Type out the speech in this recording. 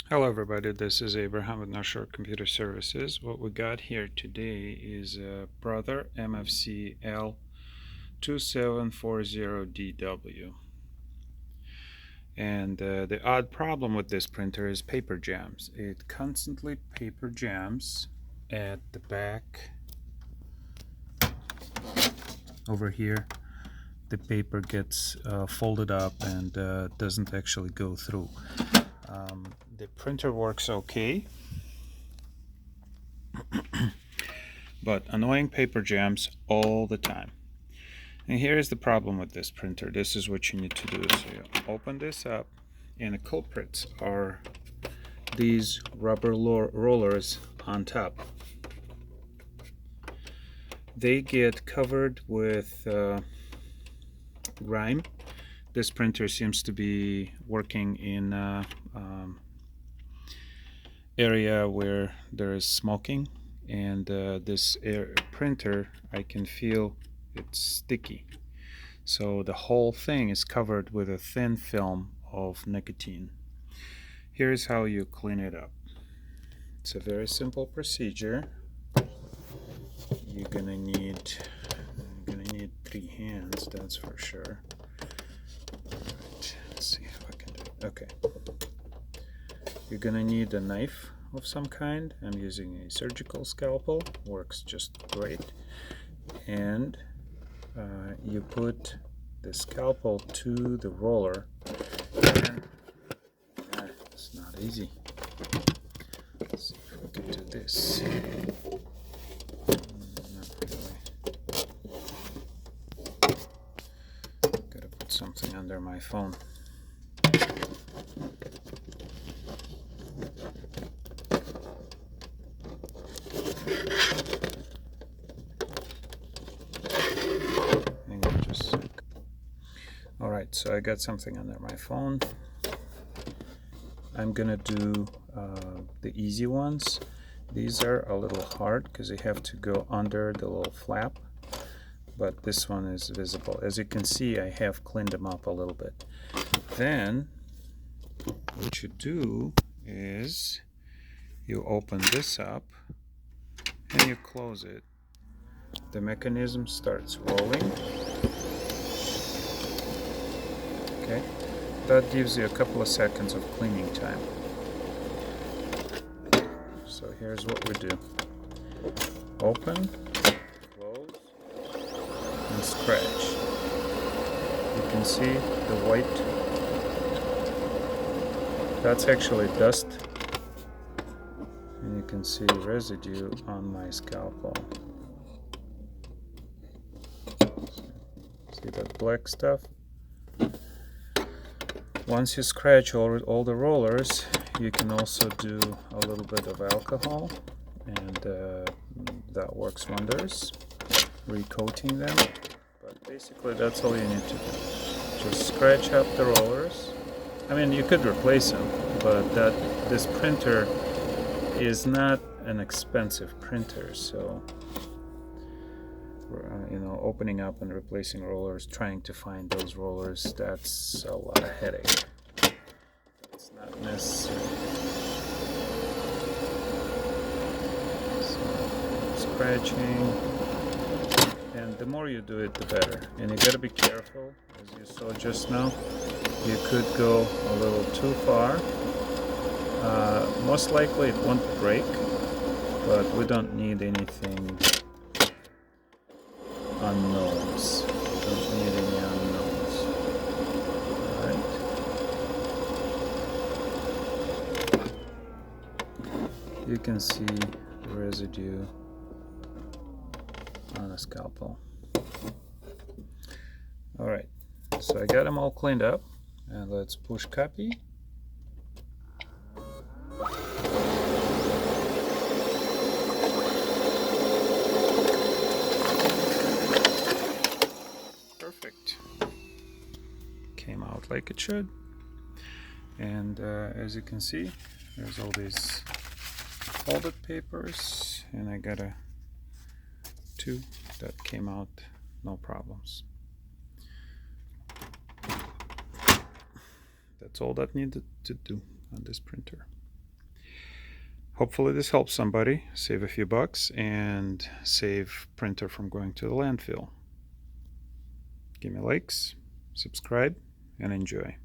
Hello everybody, this is Abraham with North Shore Computer Services. What we got here today is a Brother MFC L2740DW. And the odd problem with this printer is paper jams. It constantly paper jams at the back over here. The paper gets folded up and doesn't actually go through. The printer works okay, but annoying paper jams all the time. And here is the problem with this printer. This is what you need to do. So you open this up, and the culprits are these rubber rollers on top. They get covered with grime. This printer seems to be working in area where there is smoking, and this printer, I can feel it's sticky. So the whole thing is covered with a thin film of nicotine. Here's how you clean it up. It's a very simple procedure. You're gonna need 3 hands, that's for sure. Alright, let's see if I can do it. Okay. You're gonna need a knife of some kind. I'm using a surgical scalpel, works just great. And you put the scalpel to the roller, and it's not easy. Let's see if we can do this. Not really. Gotta put something under my phone. Alright, so I got something under my phone. I'm gonna do the easy ones. These are a little hard because they have to go under the little flap, but this one is visible. As you can see, I have cleaned them up a little bit. Then what you do is you open this up and you close it. The mechanism starts rolling. Okay, that gives you a couple of seconds of cleaning time. So here's what we do. Open, close, and scratch. You can see the white. That's actually dust. And you can see residue on my scalpel. See that black stuff? Once you scratch all the rollers, you can also do a little bit of alcohol, and that works wonders, recoating them. But basically that's all you need to do. Just scratch up the rollers. I mean, you could replace them, but this printer is not an expensive printer, so opening up and replacing rollers, trying to find those rollers, that's a lot of headache. That's not necessary. So, scratching, and the more you do it, the better. And you gotta be careful, as you saw just now. You could go a little too far. Most likely it won't break, but we don't need anything unknowns. Don't need any unknowns. Alright. You can see the residue on a scalpel. Alright, so I got them all cleaned up, and let's push copy. Perfect. Came out like it should. And as you can see, there's all these folded papers, and I got 2 that came out no problems. That's all that needed to do on this printer. Hopefully this helps somebody save a few bucks and save printer from going to the landfill. Give me likes, subscribe, and enjoy.